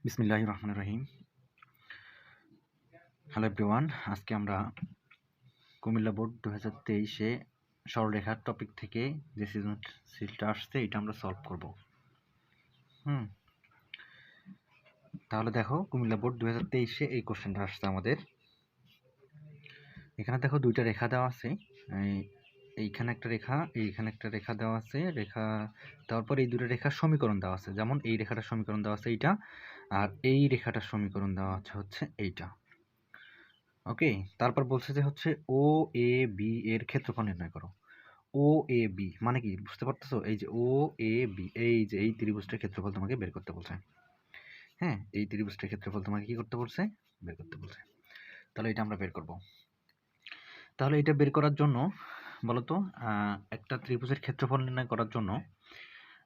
বিসমিল্লাহির রহমানির রহিম। Hello everyone, আজকে আমরা কুমিল্লা বোর্ড 2023-এ সরলরেখার টপিক থেকে যে সৃজনশীলটা আসছে এটা আমরা সলভ করব। তাহলে দেখো, কুমিল্লা বোর্ড 2023-এ এই কোশ্চেনটা আসছে আমাদের। এখানে দেখো দুইটা রেখা দেওয়া আছে, এইখানে একটা রেখা, এইখানে একটা রেখা দেওয়া আছে। রেখা দেওয়ার পর এই দুটো রেখার সমীকরণ দেওয়া আছে, যেমন এই রেখাটার সমীকরণ দেওয়া আছে এইটা, আর এই রেখাটার সমীকরণ দেওয়া আছে হচ্ছে এইটা। ওকে, তারপর বলছে যে হচ্ছে ও এ বি এর ক্ষেত্রফল নির্ণয় করো। ও এ বি মানে কি বুঝতে পারতেছো? এই যে ও এ বি, এই যে এই ত্রিভুজটার ক্ষেত্রফল তোমাকে বের করতে বলছে। হ্যাঁ, এই ত্রিভুজটার ক্ষেত্রফল তোমাকে কি করতে বলছে? বের করতে বলছে। তাহলে এটা আমরা বের করব। তাহলে এটা বের করার জন্য বলতো, একটা ত্রিভুজের ক্ষেত্রফল নির্ণয় করার জন্য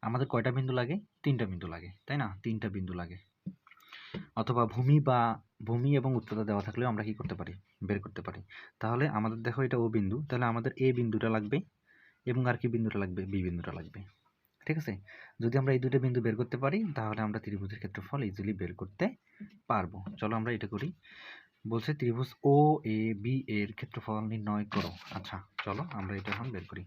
আমাদের কয়টা বিন্দু লাগে? 3টা বিন্দু লাগে, তাই না? 3টা বিন্দু লাগে। অথবা ভূমি এবং উচ্চতা দেওয়া থাকলেও আমরা কি করতে পারি? বের করতে পারি। তাহলে আমাদের দেখো এটা ও বিন্দু, তাহলে আমাদের এ বিন্দুটা লাগবে এবং আর কি বিন্দুটা লাগবে? বি বিন্দুটা লাগবে। ঠিক আছে? যদি আমরা এই দুটো বিন্দু বের করতে পারি তাহলে আমরা ত্রিভুজের ক্ষেত্রফল ইজিলি বের করতে পারবো। চলো আমরা এটা করি। বলছে ত্রিভুজ ও এ বি এর ক্ষেত্রফল নির্ণয় করো। আচ্ছা, চলো আমরা এটা এখন বের করি।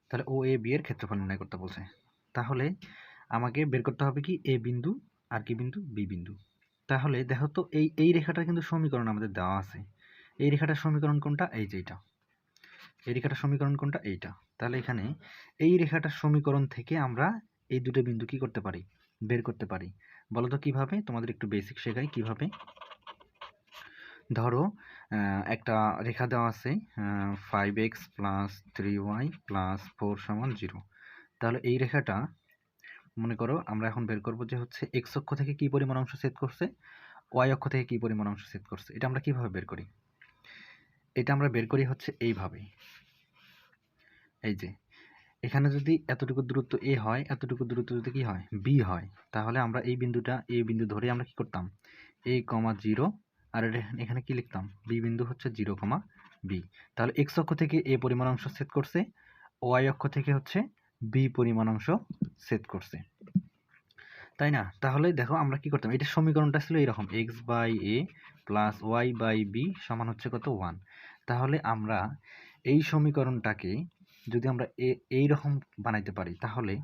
তাহলে ও এ বি এর ক্ষেত্রফল নির্ণয় করতে বলছে। তাহলে আমাকে বের করতে হবে কি? এ বিন্দু আর কি বিন্দু? বি বিন্দু। তাহলে দেখো তো, এই রেখাটা কিন্তু সমীকরণ আমাদের দেওয়া আছে। এই রেখাটার সমীকরণ কোনটা? এই যে এইটা। এই রেখাটার সমীকরণ কোনটা? এইটা। তাহলে এখানে এই রেখাটার সমীকরণ থেকে আমরা এই দুটো বিন্দু কি করতে পারি? বের করতে পারি। বলো তো কিভাবে? তোমাদের একটু বেসিক শেখাই কিভাবে। ধরো একটা রেখা দেওয়া আছে 5x + 3y + 4 = 0। তাহলে এই রেখাটা মনে করো আমরা এখন বের করব যে হচ্ছে x অক্ষ থেকে কি পরিমাণ অংশ ছেদ করছে, y অক্ষ থেকে কি পরিমাণ অংশ ছেদ করছে। এটা আমরা কিভাবে বের করি? এটা আমরা বের করি হচ্ছে এইভাবে। এই যে এখানে যদি এতটুকু দূরত্ব a হয়, এতটুকু দূরত্ব যদি কি হয়? b হয়, তাহলে আমরা এই বিন্দুটা a বিন্দু ধরে আমরা কি করতাম? a, 0, আর এখানে কি লিখতাম? b বিন্দু হচ্ছে 0, b। তাহলে x অক্ষ থেকে a পরিমাণ অংশ ছেদ করছে, y অক্ষ থেকে হচ্ছে b পরিমাণ অংশ ছেদ করছে, তাই না? তাহলে দেখো আমরা কি করতাম? এটার সমীকরণটা ছিল এরকম, x/a + y/b সমান হচ্ছে কত? 1। তাহলে আমরা এই সমীকরণটাকে যদি আমরা এইরকম বানাইতে পারি, তাহলে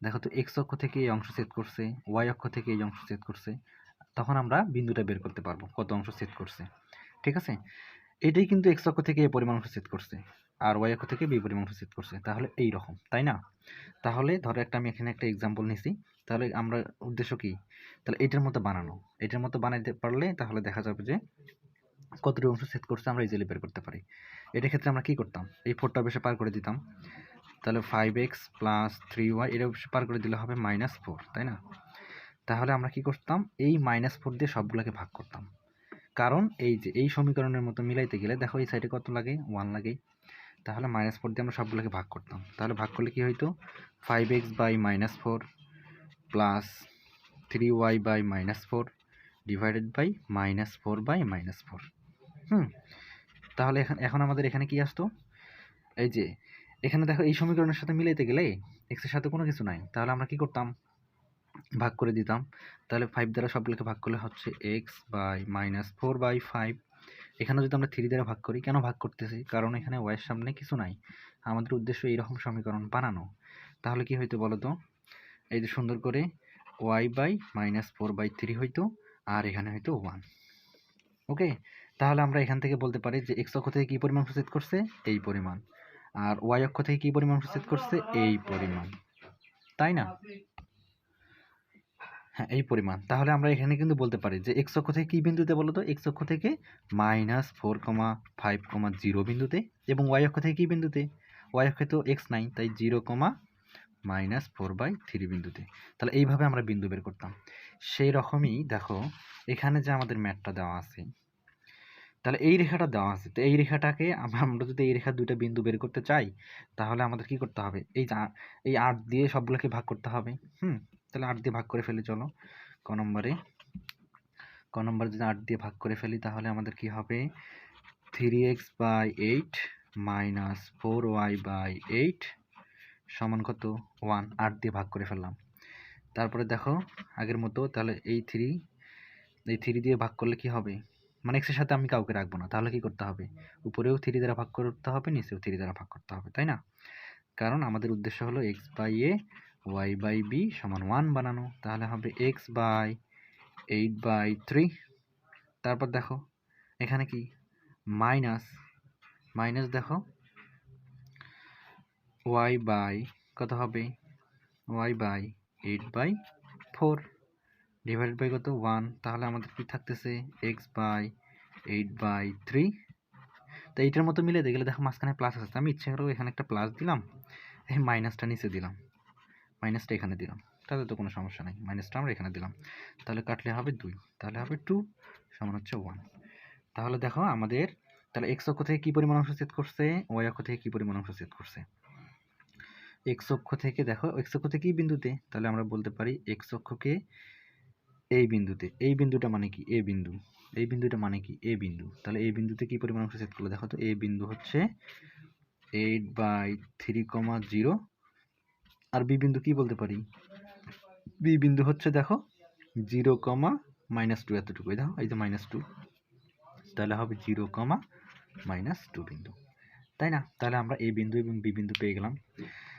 দেখো তো x অক্ষ থেকে এই অংশ ছেদ করছে, y অক্ষ থেকে এই অংশ ছেদ করছে, তখন আমরা বিন্দুটা বের করতে পারবো কত অংশ ছেদ করছে। ঠিক আছে? এটাই কিন্তু x অক্ষ থেকে এই পরিমাণ অংশ ছেদ করছে, আর y অক্ষ থেকে b পরিমাণ অংশ ছেদ করছে। তাহলে এই রকম, তাই না? তাহলে ধরো আমি এখানে একটা এক্সাম্পল নিছি। তাহলে আমরা উদ্দেশ্য কি? তাহলে এটার মতো বানানো। এটার মতো বানাইতে পারলে তাহলে দেখা যাবে যে কতটুকু অংশ ছেদ করছে আমরা ইজিলি বের করতে পারি। এটার ক্ষেত্রে আমরা কি করতাম? এই 4টা বেশি পার করে দিতাম। তাহলে 5x + 3y এটা বেশি পার করে দিলে হবে -4, তাই না? তাহলে আমরা কি করতাম? এই -4 দিয়ে সবগুলোকে ভাগ করতাম। কারণ এই যে এই সমীকরণের মতো মিলাইতে গেলে দেখো এই সাইডে কত লাগে? 1 লাগে। তাহলে -4 দিয়ে আমরা সবগুলোকে ভাগ করতাম। তাহলে ভাগ করলে কি হইতো? 5x/-4 + 3y/-4 divided by -4/-4। তাহলে এখন আমাদের এখানে কি আসতো? এই যে এখানে দেখো এই সমীকরণের সাথে মিলাইতে গেলে x এর সাথে কোনো কিছু নাই, তাহলে আমরা কি করতাম? ভাগ করে দিতাম। তাহলে 5 দ্বারা সবগুলোকে ভাগ করলে হচ্ছে x/-4/5। এখানে যদি আমরা 3 দ্বারা ভাগ করি, কেন ভাগ করতেছি? কারণ এখানে y এর সামনে কিছু নাই। আমাদের উদ্দেশ্য এইরকম সমীকরণ বানানো। তাহলে কি হইতো বলো তো? এই যে সুন্দর করে y/-4/3 হইতো, আর এখানে হইতো 1। ওকে, তাহলে আমরা এখান থেকে বলতে পারি যে x অক্ষ থেকে কি পরিমাণ অংশ ছেদ করছে? এই পরিমাণ। আর y অক্ষ থেকে কি পরিমাণ অংশ ছেদ করছে? এই পরিমাণ, তাই না? হ্যাঁ, এই পরিমাণ। তাহলে আমরা এখানে কিন্তু বলতে পারি যে x অক্ষ থেকে কি বিন্দুতে বলো তো? x অক্ষ থেকে -4, 5, 0 বিন্দুতে, এবং y অক্ষ থেকে কি বিন্দুতে? y অক্ষে তো x নাই, তাই 0, -4/3 বিন্দুতে। তাহলে এইভাবে আমরা বিন্দু বের করতাম। সেই রকমই দেখো এখানে যে আমাদের ম্যাথটা দেওয়া আছে, তাহলে এই রেখাটা দেওয়া আছে, তো এই রেখাটাকে আমরা যদি এই রেখার দুইটা বিন্দু বের করতে চাই, তাহলে আমাদের কি করতে হবে? এই 8 দিয়ে সবগুলোকে ভাগ করতে হবে। তাহলে 8 দিয়ে ভাগ করে ফেলি। চলো ক নম্বরে যদি 8 দিয়ে ভাগ করে ফেলি, তাহলে আমাদের কি হবে? 3x/8 - 4y/8 সমান কত? 1। 8 দিয়ে ভাগ করে ফেললাম। তারপরে দেখো আগের মতো, তাহলে এই 3 দিয়ে ভাগ করলে কি হবে, মানে এক্সের সাথে আমি কাউকে রাখবো না, তাহলে কি করতে হবে, উপরেও 3 দ্বারা ভাগ করতে হবে, নিচেও 3 দ্বারা ভাগ করতে হবে, তাই না? কারণ আমাদের উদ্দেশ্য হলো x by a y by b সমান 1 বানানো, তাহলে হবে এক্স বাই 8/3। তারপর দেখো এখানে কি মাইনাস, দেখো ওয়াই বাই কত হবে, ওয়াই বাই 8/4 ডিভাইডেড বাই কত 1, তাহলে আমাদের কি থাকতেছে এক্স বাই 8/3। তো এইটার মতো মিলে দেখলে দেখো মাঝখানে প্লাস আছে, আমি ইচ্ছে করে এখানে একটা প্লাস দিলাম, এই মাইনাসটা নিচে দিলাম, মাইনাসটা এখানে দিলাম, তাহলে তো কোনো সমস্যা নেই, মাইনাসটা আমরা এখানে দিলাম, তাহলে কাটলে হবে 2, তাহলে হবে 2 সমান হচ্ছে 1। তাহলে দেখো আমাদের, তাহলে এক্স অক্ষ থেকে কি পরিমাণ অংশ ছেদ করছে, ওয়াই অক্ষ থেকে কি পরিমাণ অংশ ছেদ করছে। এক্স অক্ষ থেকে দেখো, এক্স অক্ষ থেকে কি বিন্দুতে, তাহলে আমরা বলতে পারি এক্স অক্ষকে এই বিন্দুতে, এই বিন্দুটা মানে কি এ বিন্দু, এই বিন্দুটা মানে কি এ বিন্দু, তাহলে এই বিন্দুতে কি পরিমাণ অংশ ছেদ করলো, দেখো তো এ বিন্দু হচ্ছে 8/3,0, আর বি বিন্দু কি বলতে পারি, বি বিন্দু হচ্ছে দেখো 0,-2 এতটুকু, দেখো এই যে -2, তাহলে হবে 0,-2 বিন্দু, তাই না? তাহলে আমরা এ বিন্দু এবং বি বিন্দু পেয়ে গেলাম।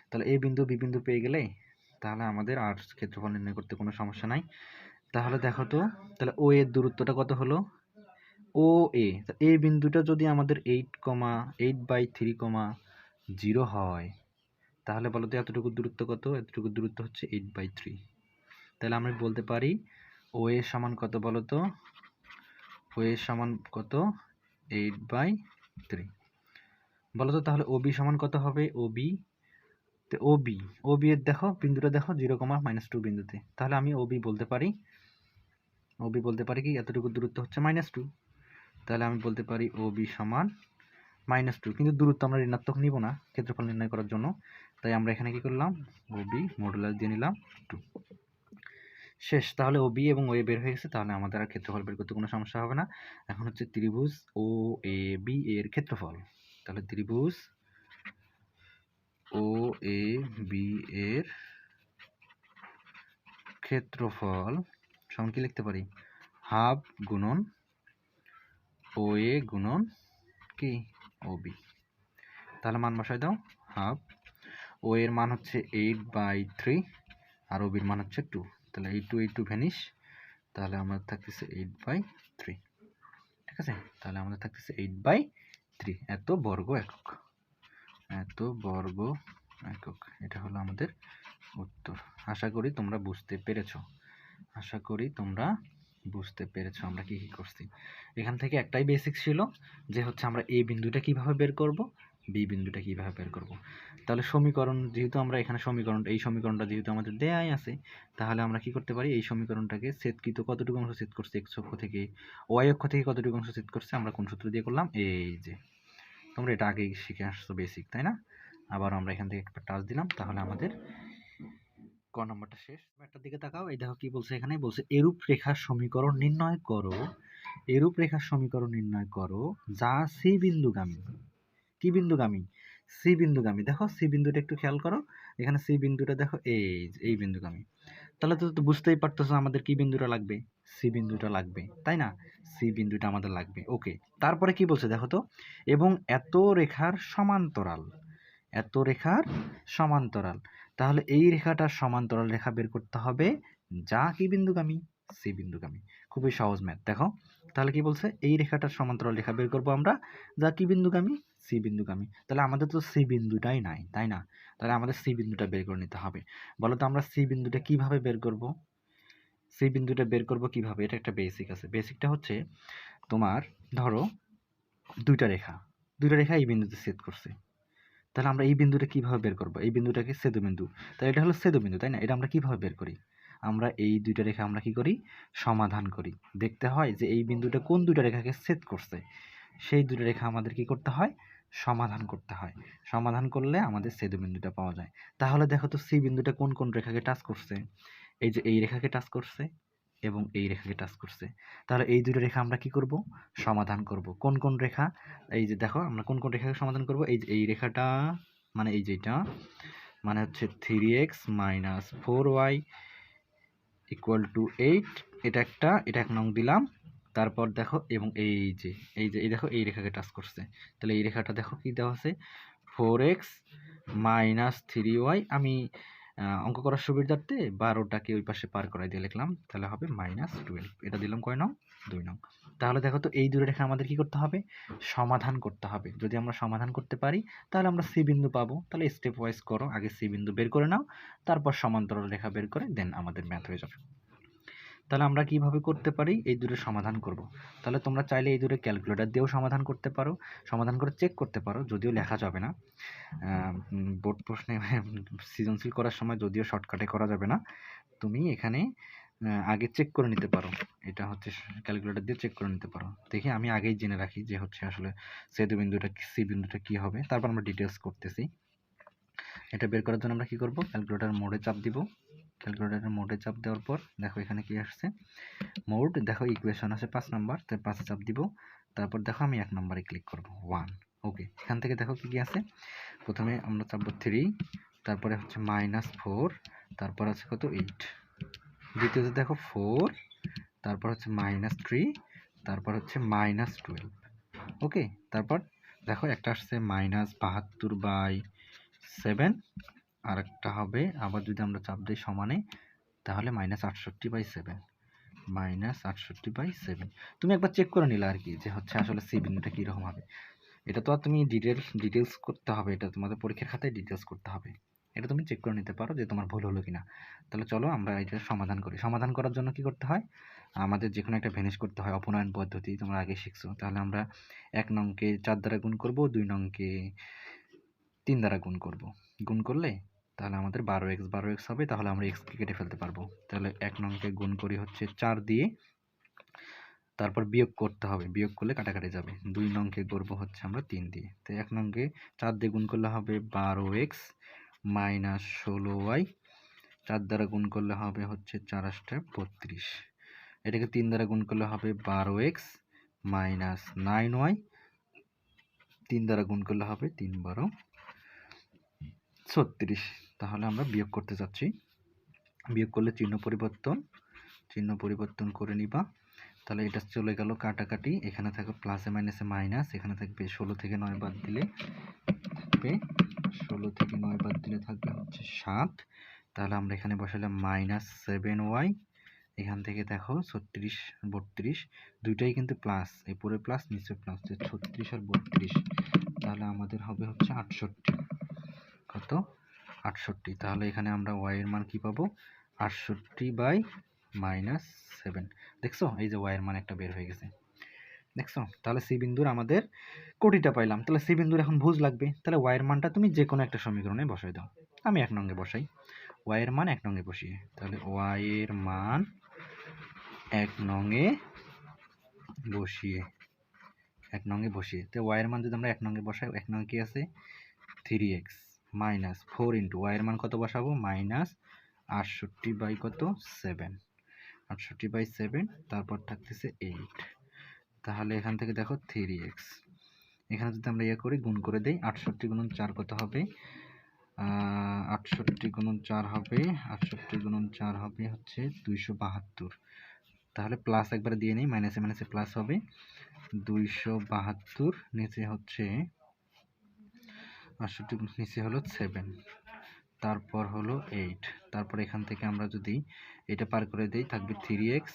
তাহলে এ বিন্দু বি বিন্দু পেয়ে গেলে তাহলে আমাদের আর ক্ষেত্রফল নির্ণয় করতে কোনো সমস্যা নাই। তাহলে দেখো তো, তাহলে ও এর দূরত্বটা কত হলো, ও এ, এই বিন্দুটা যদি আমাদের 8,8/3,0 হয়, তাহলে বলো তো এতটুকু দূরত্ব কত, এতটুকু দূরত্ব হচ্ছে 8/3। তাহলে আমরা বলতে পারি ও এ সমান কত বলো তো, ও এ সমান কত 8/3 বলো তো। তাহলে ও বি সমান কত হবে, ও বি, তো ও বি এর দেখো বিন্দুটা দেখো 0,-2 বিন্দুতে, তাহলে আমি ও বি বলতে পারি, কি এতটুকু দূরত্ব হচ্ছে -2, তাহলে আমি বলতে পারি ও বি সমান -2, কিন্তু দূরত্ব আমরা ঋণাত্মক নিব না ক্ষেত্রফল নির্ণয় করার জন্য, তাই আমরা এখানে কি করলাম ও বি মডুলাস দিয়ে নিলাম 2। শেষ, তাহলে ও বি এবং ও এ বের হয়ে গেছে, তাহলে আমাদের আর ক্ষেত্রফল বের করতে কোনো সমস্যা হবে না। এখন হচ্ছে ত্রিভুজ ও এ বি এর ক্ষেত্রফল, তাহলে ত্রিভুজ ও এ বি এর ক্ষেত্রফল সমান কি লিখতে পারি, হাফ গুণন ও এ গুণন কি ও বি, তাহলে মান বসাই দাও, হাফ, ও এর মান হচ্ছে 8/3 আর ও বির মান হচ্ছে 2, তাহলে এই 2 ভ্যানিশ, তাহলে আমাদের থাকতেছে 8/3, ঠিক আছে? তাহলে আমাদের থাকতেছে 8/3 এত বর্গ একক, এটা হলো আমাদের উত্তর। আশা করি তোমরা বুঝতে পেরেছো আমরা কি করছি। এখান থেকে একটাই বেসিক ছিল যে হচ্ছে আমরা এই বিন্দুটা কিভাবে বের করব, বি বিন্দুটা কিভাবে বের করব। তাহলে সমীকরণ যেহেতু আমরা এখানে এই সমীকরণটা যেহেতু আমাদের দেয়াই আছে, তাহলে আমরা কি করতে পারি, এই সমীকরণটাকে ছেদকৃত কতটুকু অংশ ছেদ করছে এক্স অক্ষ থেকে, ওয়াই অক্ষ থেকে কতটুকু অংশ ছেদ করছে, আমরা কোন সূত্র দিয়ে করলাম, এই যে তোমরা এটা আগেই শিখে আসছো বেসিক, তাই না? আবার আমরা এখান থেকে একটা টাচ দিলাম, তাহলে আমাদের ক নম্বরটা শেষ। একটার দিকে তাকাও, এই দেখো কি বলছে, এখানে বলছে এরূপ রেখার সমীকরণ নির্ণয় করো, যা সি বিন্দুগামী। কি বিন্দুগামী, সি বিন্দুগামী। দেখো সি বিন্দুটা একটু খেয়াল করো, এখানে সি বিন্দুটা দেখো এই বিন্দুগামী, তাহলে তো বুঝতেই পারতেছো আমাদের কি বিন্দুটা লাগবে, সি বিন্দুটা লাগবে, তাই না? সি বিন্দুটা আমাদের লাগবে, ওকে। তারপরে কি বলছে দেখো তো, এবং এত রেখার সমান্তরাল, তাহলে এই রেখাটার সমান্তরাল রেখা বের করতে হবে যা কি বিন্দুগামী, সি বিন্দুগামী। খুবই সহজ ম্যাথ, দেখো তাহলে কি বলছে, এই রেখাটার সমান্তরাল রেখা বের করব আমরা যা কি বিন্দুগামী, সি বিন্দুগামী। তাহলে আমাদের তো সি বিন্দুটাই নাই, তাই না? তাহলে আমাদের সি বিন্দুটা বের করে নিতে হবে। বলো তো আমরা সি বিন্দুটা কিভাবে বের করব, কিভাবে, এটা একটা বেসিক আছে। বেসিকটা হচ্ছে তোমার ধরো দুইটা রেখা এই বিন্দুতে ছেদ করছে, তাহলে আমরা এই বিন্দুটা কিভাবে বের করব, এই বিন্দুটাকে ছেদবিন্দু, তাহলে এটা হলো ছেদবিন্দু, তাই না? এটা আমরা কিভাবে বের করি, আমরা এই দুইটা রেখা আমরা কি করি, সমাধান করি। দেখতে হয় যে এই বিন্দুটা কোন দুইটা রেখাকে ছেদ করছে, সেই দুইটা রেখা আমাদের কি করতে হয়, সমাধান করতে হয়। সমাধান করলে আমাদের ছেদবিন্দুটা পাওয়া যায়। তাহলে দেখো তো সি বিন্দুটা কোন কোন রেখাকে টাচ করছে, এই যে এই রেখাকে টাচ করছে এবং এই রেখাকে টাচ করছে, তাহলে এই দুটো রেখা আমরা কি করব, সমাধান করব। কোন কোন রেখা, এই যে দেখো আমরা কোন কোন রেখাকে সমাধান করব, এই যে এই রেখাটা, মানে এই যেটা মানে হচ্ছে 3x - 4y ইকুয়াল টু 8, এটা এক নং দিলাম। তারপর দেখো এবং এই দেখো এই রেখাকে টাচ করছে, তাহলে এই রেখাটা দেখো কি দেওয়া আছে 4x মাইনাস 3y। আমি অঙ্ক করার সুবিধার্থে 12টাকে ওই পাশে পার করাই দিয়ে লিখলাম, তাহলে হবে -12। এটা দিলাম কয় নং? 2 নং। তাহলে দেখো তো এই দুটো রেখা আমাদের কি করতে হবে? সমাধান করতে হবে। যদি আমরা সমাধান করতে পারি তাহলে আমরা সি বিন্দু পাবো। তাহলে স্টেপ ওয়াইজ করো, আগে সি বিন্দু বের করে নাও, তারপর সমান্তরাল রেখা বের করে দেন আমাদের ম্যাথ হয়ে যাবে। তাহলে আমরা কিভাবে করতে পারি? এই দুটো সমাধান করব। তাহলে তোমরা চাইলে এই দুটো ক্যালকুলেটর দিয়েও সমাধান করতে পারো, সমাধান করে চেক করতে পারো, যদিও লেখা যাবে না বোর্ড প্রশ্নে সৃজনশীল করার সময়, যদিও শর্টকাটে করা যাবে না। তুমি এখানে আগে চেক করে নিতে পারো, এটা হচ্ছে ক্যালকুলেটর দিয়ে চেক করে নিতে পারো। দেখি আমি আগেই জেনে রাখি যে হচ্ছে আসলে সেতু বিন্দুটা সি বিন্দুটা কি হবে, তারপর আমরা ডিটেলস করতেছি। এটা বের করার জন্য আমরা কি করব? ক্যালকুলেটর মোডে চাপ দিব। ক্যালকুলেটরের মোডে চাপ দেওয়ার পর দেখো এখানে কি আসছে, মোড দেখো ইকুয়েশন আছে 5 নাম্বার, তাই 5-এ চাপ দিব। তারপর দেখো আমি 1 নম্বরে ক্লিক করব 1। ওকে, এখান থেকে দেখো কি কি আছে। প্রথমে আমরা চাপবো 3, তারপরে হচ্ছে -4, তারপর আছে কত 8। দ্বিতীয়তে দেখো 4, তারপর হচ্ছে -3, তারপর হচ্ছে -12। ওকে, তারপর দেখো একটা আসছে -72/7, আর একটা হবে আবার যদি আমরা চাপ দিই সমানে, তাহলে -68/7, -68/7। তুমি একবার চেক করে নিলে আর কি যে হচ্ছে আসলে সি বিন্দুটা কীরকম হবে। এটা তো আর তুমি ডিটেলস করতে হবে, এটা তোমাদের পরীক্ষার খাতায় ডিটেলস করতে হবে। এটা তুমি চেক করে নিতে পারো যে তোমার ভুল হলো কিনা। তাহলে চলো আমরা এটা সমাধান করি। সমাধান করার জন্য কি করতে হয়? আমাদের যে কোনো একটা ভ্যানিশ করতে হয়, অপনয়ন পদ্ধতি তোমরা আগে শিখছো। তাহলে আমরা 1 নংকে 4 দ্বারা গুণ করব, 2 নংকে 3 দ্বারা গুণ করব। গুণ করলে তাহলে আমাদের 12x হবে, তাহলে আমরা x কে কেটে ফেলতে পারবো। তাহলে 1 নংকে গুণ করি হচ্ছে 4 দিয়ে, তারপর বিয়োগ করতে হবে, বিয়োগ করলে কাটাকাটি যাবে। 2 নংকে করব হচ্ছে আমরা 3 দিয়ে। তো 1 নংকে 4 দিয়ে গুণ করলে হবে 12x মাইনাস 16y, 4 দ্বারা গুণ করলে হবে হচ্ছে 4 8 32। এটাকে 3 দ্বারা গুণ করলে হবে 12x মাইনাস 9y, 3 দ্বারা গুণ করলে হবে 3 12 36। তাহলে আমরা বিয়োগ করতে যাচ্ছি, বিয়োগ করলে চিহ্ন পরিবর্তন করে নিবা। তাহলে এটা চলে গেল কাটাকাটি, এখানে থাকবে প্লাসে মাইনাসে মাইনাস, এখানে থাকবে 16 থেকে 9 বাদ দিলে থাকবে 16 থেকে 9 বাদ দিলে থাকবে হচ্ছে 7। তাহলে আমরা এখানে বসালাম -7y, এখান থেকে দেখো 36 32, দুইটাই কিন্তু প্লাস, এই পুরো প্লাস নিচে প্লাস, 36 আর 32। তাহলে আমাদের হবে হচ্ছে 68। কত? 68। তাহলে এখানে আমরা y এর মান কি পাবো? 68/-7। দেখছো এই যে y এর মান একটা বের হয়ে গেছে, দেখছো? তাহলে সি বিন্দুর আমাদের কোটিটা পাইলাম। তাহলে সি বিন্দুর এখন ভুজ লাগবে, তাহলে y এর মানটা তুমি যে কোনো একটা সমীকরণে বসাই দাও। আমি 1 নংয়ে বসাই, y এর মান 1 নংয়ে বসিয়ে, তাহলে y এর মান 1 নংয়ে বসিয়ে, 1 নংয়ে বসিয়ে, তো y এর মান যদি আমরা 1 নংয়ে বসাই, 1 নং কি আছে 3x মাইনাস 4 ইন্টু y এর মান কত বসাবো? -68/7, 68/7, তারপর থাকতেছে 8। তাহলে এখান থেকে দেখো 3x, এখানে যদি আমরা ইয়ে করি গুণ করে দেই, 68 গুণন 4 কত হবে? 68 গুণন 4 হবে, 68 গুণন 4 হবে হচ্ছে 272। তাহলে প্লাস একবার দিয়ে নেই, মাইনাসে মাইনাসে প্লাস হবে 272, নিচে হচ্ছে 68 নিচে হলো 7, তারপর হলো 8। তারপর এখান থেকে আমরা যদি এটা পার করে দেই থাকবে 3x,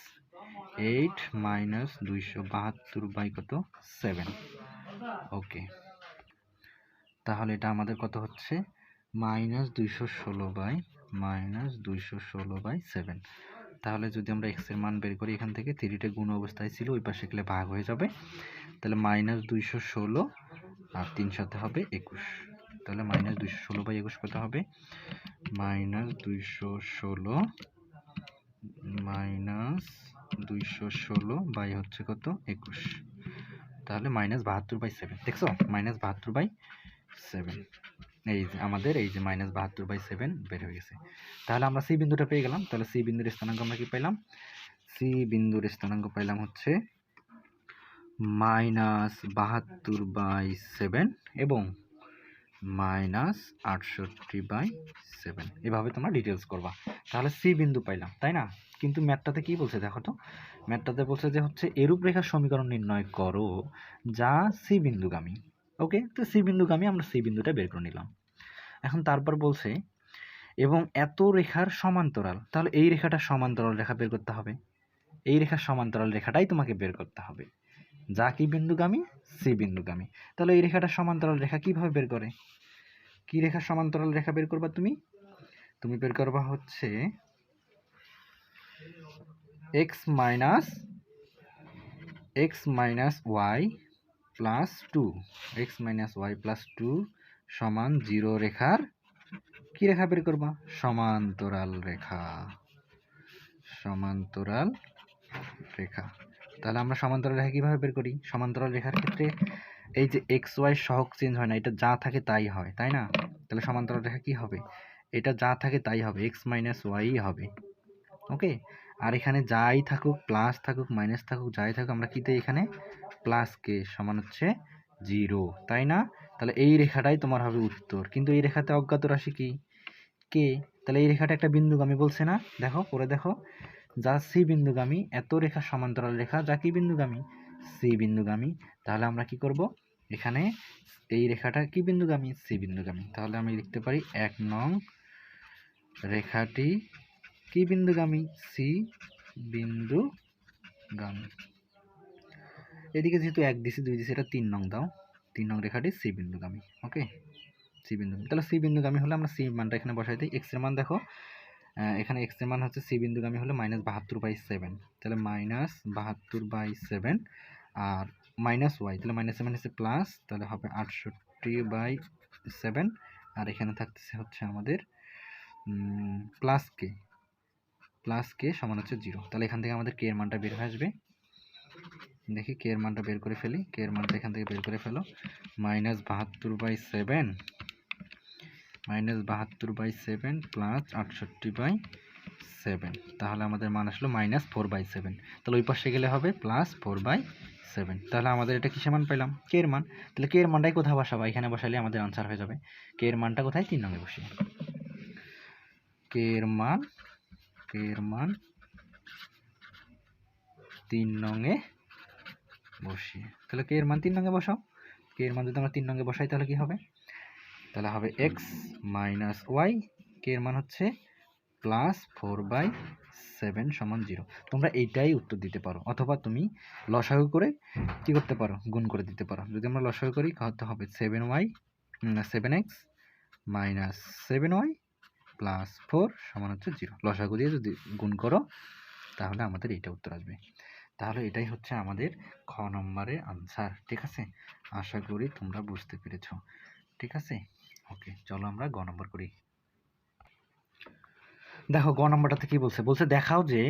8 মাইনাস 272 কত 7। ওকে, তাহলে এটা আমাদের কত হচ্ছে -216/7। তাহলে যদি আমরা x এর মান বের করি, এখান থেকে 3টা গুণ অবস্থায় ছিল, ওই পাশে গেলে ভাগ হয়ে যাবে। তাহলে -216 আর 3 সাথে হবে 21। তাহলে -216/21 কত হবে? -216 বাই হচ্ছে কত 21, তাহলে -72/7। দেখছো -72/7, এই যে আমাদের এই যে -72/7 বের হয়ে গেছে। তাহলে আমরা সি বিন্দুটা পেয়ে গেলাম। তাহলে সি বিন্দুর স্থানাঙ্ক আমরা কি পাইলাম? সি বিন্দুর স্থানাঙ্ক পাইলাম হচ্ছে -72/7 এবং -68/7। এভাবে তোমরা ডিটেলস করবা, তাহলে সি বিন্দু পাইলাম, তাই না? কিন্তু ম্যাথটাতে কি বলছে দেখো তো, ম্যাথটাতে বলছে যে হচ্ছে এরূপ রেখার সমীকরণ নির্ণয় করো যা সি বিন্দুগামী। ওকে, তো সি বিন্দুগামী, আমরা সি বিন্দুটা বের করে নিলাম। এখন তারপর বলছে এবং এত রেখার সমান্তরাল, তাহলে এই রেখাটা সমান্তরাল রেখা বের করতে হবে। এই রেখার সমান্তরাল রেখাটাই তোমাকে বের করতে হবে, যা কি বিন্দুগামী, সি বিন্দুগামী। তাহলে এই রেখাটা সমান্তরাল রেখা কিভাবে বের করে, কি রেখার সমান্তরাল রেখা বের করবা তুমি বের করবা হচ্ছে x minus y plus two, x minus y plus two সমান 0 রেখার কি রেখা বের করবা, সমান্তরাল রেখা, সমান্তরাল রেখা। তাহলে আমরা সমান্তরাল রেখা কিভাবে বের করি, সমান্তরাল রেখার ক্ষেত্রে এই যে এক্স ওয়াই সহগ চেঞ্জ হয় না, এটা যা থাকে তাই হয়, তাই না? তাহলে সমান্তরাল রেখা কি হবে, এটা যা থাকে তাই হবে, এক্স মাইনাস ওয়াই হবে। ওকে, আর এখানে যাই থাকুক, প্লাস থাকুক মাইনাস থাকুক যাই থাকুক, আমরা কি দেই এখানে প্লাস কে সমান হচ্ছে 0, তাই না? তাহলে এই রেখাটাই তোমার হবে উত্তর। কিন্তু এই রেখাতে অজ্ঞাত রাশি কি, কে। তাহলে এই রেখাটা একটা বিন্দুগামী বলছে না, দেখো পরে দেখো, যা সি বিন্দুগামী, এত রেখা সমান্তরাল রেখা যা কি বিন্দুগামী, সি বিন্দুগামী। তাহলে আমরা কি করব, এখানে এই রেখাটা কি বিন্দুগামী, সি বিন্দুগামী। তাহলে আমি লিখতে পারি 1 নং রেখাটি কি বিন্দুগামী, সি বিন্দুগামী। এদিকে যেহেতু 1 দিছি 2 দিছি, এটা 3 নং দাও, 3 নং রেখাটি সি বিন্দুগামী। ওকে, সি বিন্দুগামী। তাহলে সি বিন্দুগামী হলে আমরা সি মানটা এখানে বসাই দিই। এক্স এর মান দেখো, এখানে এক্স এর মান হচ্ছে সি বিন্দুগামী হলে -72/7, তাহলে -72/7 আর মাইনাস ওয়াই, তাহলে মাইনাস মানে হচ্ছে প্লাস, তাহলে হবে 68/7 আর এখানে থাকতেছে হচ্ছে আমাদের প্লাস কে সমান হচ্ছে 0। তাহলে এখান থেকে আমাদের কে এর মানটা বের হয়ে আসবে। দেখি কে এর মানটা বের করে ফেলি, কে এর মানটা এখান থেকে বের করে ফেলো, -72/7 প্লাস 68/7, তাহলে আমাদের মান আসলো -4/7। তাহলে ওই পাশে গেলে হবে +4/7। তাহলে আমাদের এটা কিসের মান পেলাম, কে এর মান। তাহলে কে এর মানটাই কোথায় বসাবো, এখানে বসালে আমাদের আনসার হয়ে যাবে। কে এর মানটা কোথায়, 3 নং এ বসিয়ে, কে এর মান 3 নং এ বসিয়ে, তাহলে কে এর মান 3 নং এ বসাও। কে এর মান যদি আমরা 3 নং এ বসাই তাহলে কি হবে, তাহলে হবে এক্স মাইনাস ওয়াই, কে এর মান হচ্ছে +4/7 সমান 0। তোমরা এইটাই উত্তর দিতে পারো, অথবা তুমি লসাগু করে কি করতে পারো, গুণ করে দিতে পারো। যদি আমরা লসাগু করি তাহলে হবে 7x মাইনাস 7y প্লাস 4 সমান হচ্ছে 0। লসাগু দিয়ে যদি গুণ করো তাহলে আমাদের এইটা উত্তর আসবে। তাহলে এটাই হচ্ছে আমাদের খ নম্বরের আনসার। ঠিক আছে, আশা করি তোমরা বুঝতে পেরেছো। ঠিক আছে, ওকে, চলো আমরা গ নম্বর করি। দেখো গ নম্বরটাতে কি বলছে, দেখাও যে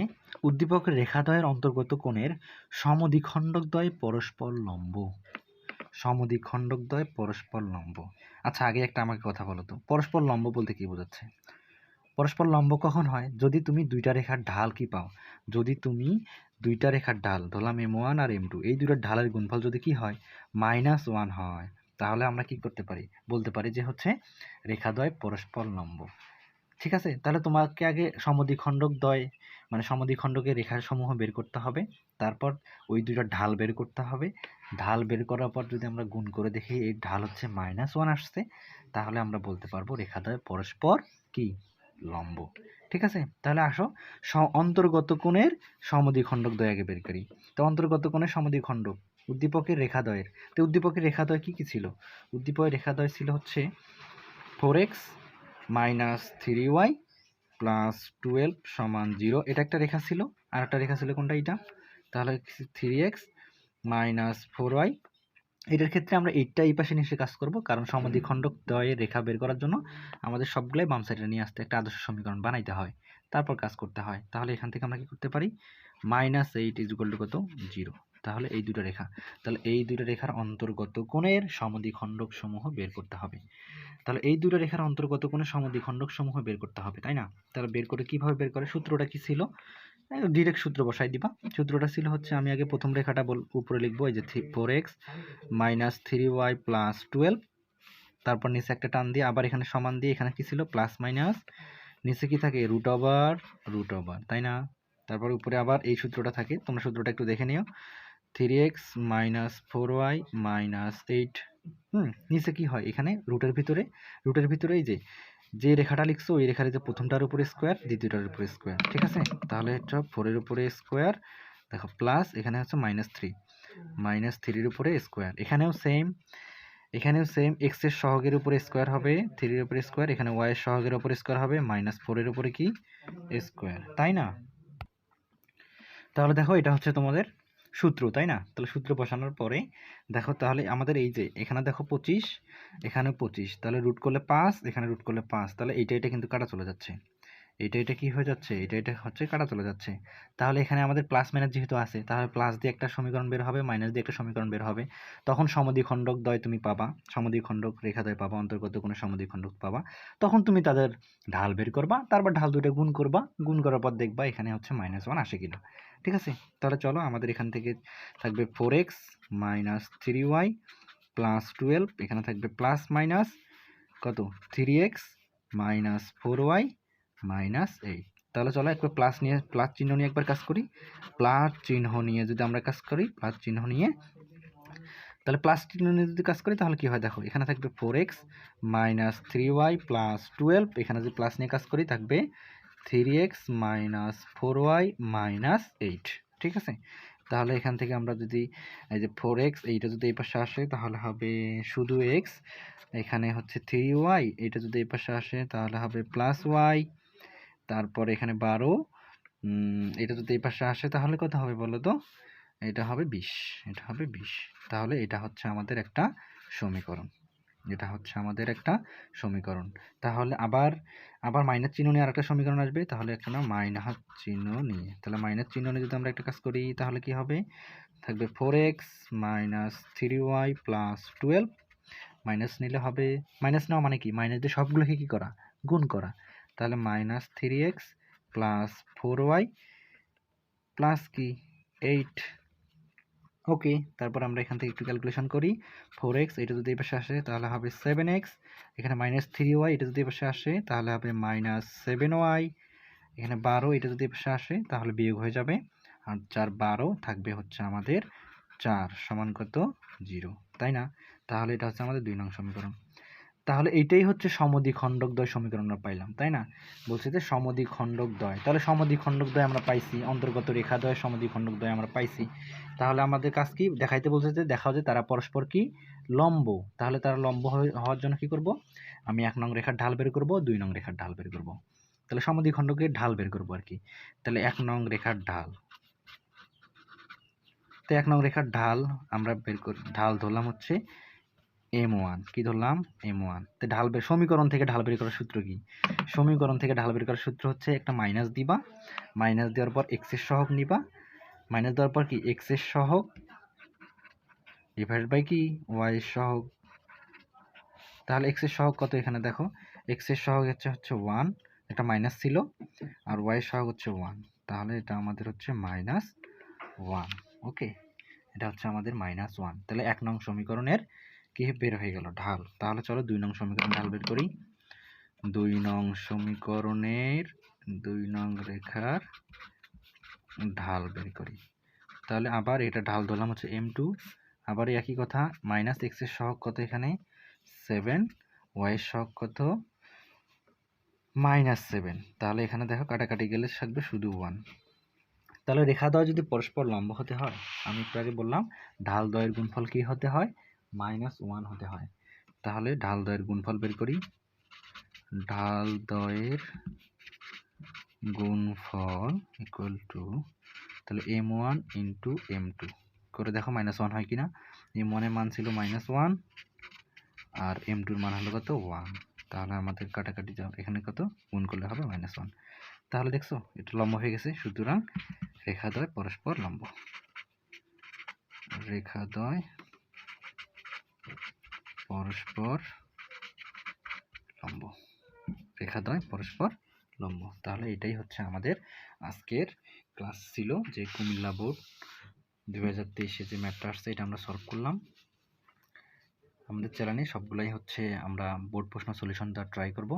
উদ্দীপকের রেখাদ্বয়ের অন্তর্গত কোণের সমদ্বিখণ্ডকদ্বয় পরস্পর লম্ব। সমদ্বিখণ্ডকদ্বয় পরস্পর লম্ব। আচ্ছা, আগে একটা আমাকে কথা বলো তো, পরস্পর লম্ব বলতে কি বোঝাচ্ছে? পরস্পর লম্ব কখন হয়, যদি তুমি দুইটা রেখার ঢাল কি পাও, যদি তুমি দুইটা রেখার ঢাল ধরলাম m1 আর m2, এই দুইটা ঢালের গুণফল যদি কি হয়, -1 হয়, তাহলে আমরা কি করতে পারি, বলতে পারি যে হচ্ছে রেখাদ্বয় পরস্পর লম্ব। ঠিক আছে, তাহলে তোমাকে আগে সমদ্বিখণ্ডকদ্বয় মানে সমদ্বিখণ্ডকের রেখাসমূহ বের করতে হবে, তারপর ওই দুইটা ঢাল বের করতে হবে। ঢাল বের করার পর যদি আমরা গুণ করে দেখি এই ঢাল হচ্ছে -1 আসছে, তাহলে আমরা বলতে পারবো রেখাদ্বয় পরস্পর কি লম্ব। ঠিক আছে, তাহলে আসো অন্তর্গত কোণের সমদ্বিখণ্ডকদ্বয় আগে বের করি। তো অন্তর্গত কোণের সমদ্বিখণ্ডক উদ্দীপকের রেখাদ্বয়ের, তো উদ্দীপকের রেখাদ্বয় কি কি ছিল, উদ্দীপকের রেখাদ্বয় ছিল হচ্ছে 4x মাইনাস 3y প্লাস 12 সমান 0, এটা একটা রেখা ছিল। আর একটা রেখা ছিল কোনটা, এটা, তাহলে 3x মাইনাস 4y। এটার ক্ষেত্রে আমরা এইটা এই পাশে নিয়ে এসে কাজ করব, কারণ সমদ্বিখণ্ডক দ্বয়ের রেখা বের করার জন্য আমাদের সবগুলাই বাম সাইডে নিয়ে আসতে একটা আদর্শ সমীকরণ বানাইতে হয়, তারপর কাজ করতে হয়। তাহলে এখান থেকে আমরা কি করতে পারি, -8 = কত, 0। তাহলে এই দুটো রেখা, তাহলে এই দুটো রেখার অন্তর্গত কোণের সমদ্বিখণ্ডক সমূহ বের করতে হবে। তাহলে এই দুটো রেখার অন্তর্গত কোণের সমদ্বিখণ্ডক সমূহ বের করতে হবে, তাই না? তাহলে বের করে কিভাবে বের করে, সূত্রটা কি ছিল, ডিরেক্ট সূত্র বসাই দিবা। সূত্রটা ছিল হচ্ছে, আমি আগে প্রথম রেখাটা উপরে লিখবো, এই যে 4x মাইনাস 3y প্লাস 12, তারপর নিচে একটা টান দিয়ে আবার এখানে সমান দিয়ে, এখানে কি ছিল প্লাস মাইনাস, নিচে কি থাকে রুট ওভার, তাই না? তারপর উপরে আবার এই সূত্রটা থাকে, তোমরা সূত্রটা একটু দেখে নিও। 3x minus 4y minus 8। নিচে কি হয়, এখানে রুটের ভিতরে এই যে রেখাটা লিখছো ওই রেখার যে প্রথমটার উপরে স্কোয়ার, দ্বিতীয়টার উপরে স্কোয়ার, ঠিক আছে। তাহলে এটা 4-এর উপরে স্কোয়ার, দেখো প্লাস এখানে হচ্ছে -3 উপরে স্কোয়ার। এখানেও সেম এক্স এর সহগের উপরে স্কোয়ার হবে, 3-এর উপরে স্কোয়ার, এখানে ওয়াই এর সহগের উপরে স্কোয়ার হবে, -4-এর উপরে কি স্কোয়ার, তাই না। তাহলে দেখো এটা হচ্ছে তোমাদের সূত্র, তাই না। তাহলে সূত্র বসানোর পরে দেখো, তাহলে আমাদের এই যে এখানে দেখো 25, এখানে 25, তাহলে রুট করলে 5, এখানে রুট করলে 5, তাহলে এটা কিন্তু কাটা চলে যাচ্ছে, এটা কি হয়ে যাচ্ছে, এটা হচ্ছে কাটা চলে যাচ্ছে। তাহলে এখানে আমাদের প্লাস মাইনাস যেহেতু আছে, তাহলে প্লাস দিয়ে একটা সমীকরণ বের হবে, মাইনাস দিয়ে একটা সমীকরণ বের হবে। তখন সমদ্বিখণ্ডক দ্বয় তুমি পাবা, সমদ্বিখণ্ডক রেখাদ্বয় পাবা, অন্তর্গত কোনো সমদ্বিখণ্ডক পাবা। তখন তুমি তাদের ঢাল বের করবা, তারপর ঢাল দুইটা গুণ করবা, গুণ করার পর দেখবা এখানে হচ্ছে -1 আসে কিনা, ঠিক আছে। তাহলে চলো আমাদের এখান থেকে থাকবে 4x মাইনাস 3y প্লাস 12, এখানে থাকবে প্লাস মাইনাস কত 3x মাইনাস 4y মাইনাস 8। তাহলে চলো একবার প্লাস চিহ্ন নিয়ে একবার কাজ করি। প্লাস চিহ্ন নিয়ে যদি আমরা কাজ করি, তাহলে প্লাস চিহ্ন নিয়ে যদি কাজ করি তাহলে কি হয় দেখো, এখানে থাকবে 4x মাইনাস 3y প্লাস 12, এখানে যদি প্লাস নিয়ে কাজ করি থাকবে 3x মাইনাস 4y মাইনাস 8, ঠিক আছে। তাহলে এখান থেকে আমরা যদি এই যে 4x এইটা যদি এই পাশে আসে তাহলে হবে শুধু x, এখানে হচ্ছে 3y, এটা যদি এই পাশে আসে তাহলে হবে প্লাস y, তারপর এখানে 12, এটা যদি এই পাশে আসে তাহলে কত হবে বলো তো, এটা হবে 20, তাহলে এটা হচ্ছে আমাদের একটা সমীকরণ, তাহলে আবার মাইনাস চিহ্ন নিয়ে আরেকটা সমীকরণ আসবে, তাহলে একটা মাইনাস চিহ্ন নিয়ে, তাহলে মাইনাস চিহ্ন নিয়ে যদি আমরা একটা কাজ করি তাহলে কি হবে, থাকবে 4x minus 3y plus 12, minus নিলে হবে, মাইনাস নেওয়া মানে কি, মাইনাস দিয়ে সবগুলোকে কি করা, গুণ করা, তাহলে -3x প্লাস 4y প্লাস কি 8, ওকে। তারপর আমরা এখান থেকে একটু ক্যালকুলেশন করি, 4x এটা যদি এই পাশে আসে তাহলে হবে 7x, এখানে -3y এটা যদি এই পাশে আসে তাহলে হবে -7y, এখানে 12 এটা যদি এই পাশে আসে তাহলে বিয়োগ হয়ে যাবে, আর 4 12 থাকবে হচ্ছে আমাদের 4 সমান কত 0, তাই না। তাহলে এটা হচ্ছে আমাদের 2 নং সমীকরণ। তাহলে এইটাই হচ্ছে সমদ্বিখণ্ডক দ্বয় সমীকরণ আমরা পাইলাম, তাই না। বলছে যে সমদ্বিখণ্ডক দ্বয়, তাহলে সমদ্বিখণ্ডক দ্বয় আমরা পাইছি, অন্তর্গত রেখা দ্বয় সমদ্বিখণ্ডক দ্বয় আমরা পাইছি। তাহলে আমাদের কাজ কি দেখাইতে বলছে, যে দেখাও যে তারা পরস্পর কি লম্ব। তাহলে তারা লম্ব হওয়ার জন্য কি করব, আমি 1 নং রেখার ঢাল বের করব, 2 নং রেখার ঢাল বের করব, তাহলে সমদ্বিখণ্ডকের ঢাল বের করব আর কি। তাহলে 1 নং রেখার ঢাল, তো 1 নং রেখার ঢাল আমরা ঢাল ধরলাম হচ্ছে m1, কি ধরলাম m1। তো সমীকরণ থেকে ঢাল বের করার সূত্র কি, হচ্ছে একটা মাইনাস দিবা, মাইনাস দেওয়ার পর x এর সহগ নিবা, মাইনাস দেওয়ার পর কি x এর সহগ ডিভাইডেড বাই কি y এর সহগ। তাহলে x এর সহগ কত, এখানে দেখো x এর সহগ হচ্ছে 1, একটা মাইনাস ছিল, আর y এর সহগ হচ্ছে 1, তাহলে এটা আমাদের হচ্ছে -1, ওকে। এটা হচ্ছে আমাদের -1, তাহলে 1 নং সমীকরণের কি বের হয়ে গেল ঢাল। তাহলে চলো 2 নং সমীকরণ ঢাল বের করি। 2 নং সমীকরণের 2 নং রেখার ঢাল বের করি। তাহলে আবার এটা ঢাল ধরলাম হচ্ছে m2, আবার একই কথা, -x এর সহগ কত, এখানে 7, y এর সহগ কত -7, তাহলে এখানে দেখো কাটাকাটি গেলে থাকবে শুধু 1। তাহলে রেখা দ্বয় যদি পরস্পর লম্ব হতে হয়, আমি একটু আগে বললাম ঢাল দ্বয়ের গুণফল কি হতে হয়, -1 হতে হয়। তাহলে ঢাল দ্বয়ের গুণফল বের করি, ঢাল দ্বয়ের গুণফল ইকুয়াল টু, তাহলে m1 ইন্টু m2 করে দেখো -1 হয় কিনা। m1 এর মান ছিল -1 আর m2 এর মান হলো কত 1, তাহলে আমাদের কাটাকাটি যাও, এখানে কত গুণ করলে হবে -1। তাহলে দেখছো এটা লম্ব হয়ে গেছে, সুতরাং রেখাদ্বয় পরস্পর লম্ব, রেখাদ্বয় পরস্পর লম্ব, রেখাদ্বয় পরস্পর লম্ব। তাহলে এটাই হচ্ছে আমাদের আজকের ক্লাস ছিল, যে কুমিল্লা বোর্ড 2023-এ যে ম্যাথটা আসছে এটা আমরা সলভ করলাম। আমাদের চ্যানেলে সবগুলাই হচ্ছে আমরা বোর্ড প্রশ্ন সলিউশন দেওয়ার ট্রাই করব।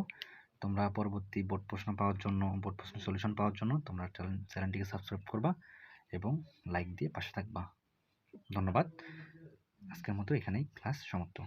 তোমরা পরবর্তী বোর্ড প্রশ্ন পাওয়ার জন্য, বোর্ড প্রশ্ন সলিউশন পাওয়ার জন্য তোমরা চ্যানেলটিকে সাবস্ক্রাইব করবা এবং লাইক দিয়ে পাশে থাকবা। ধন্যবাদ। আজকের মতো এখানেই ক্লাস সমাপ্ত।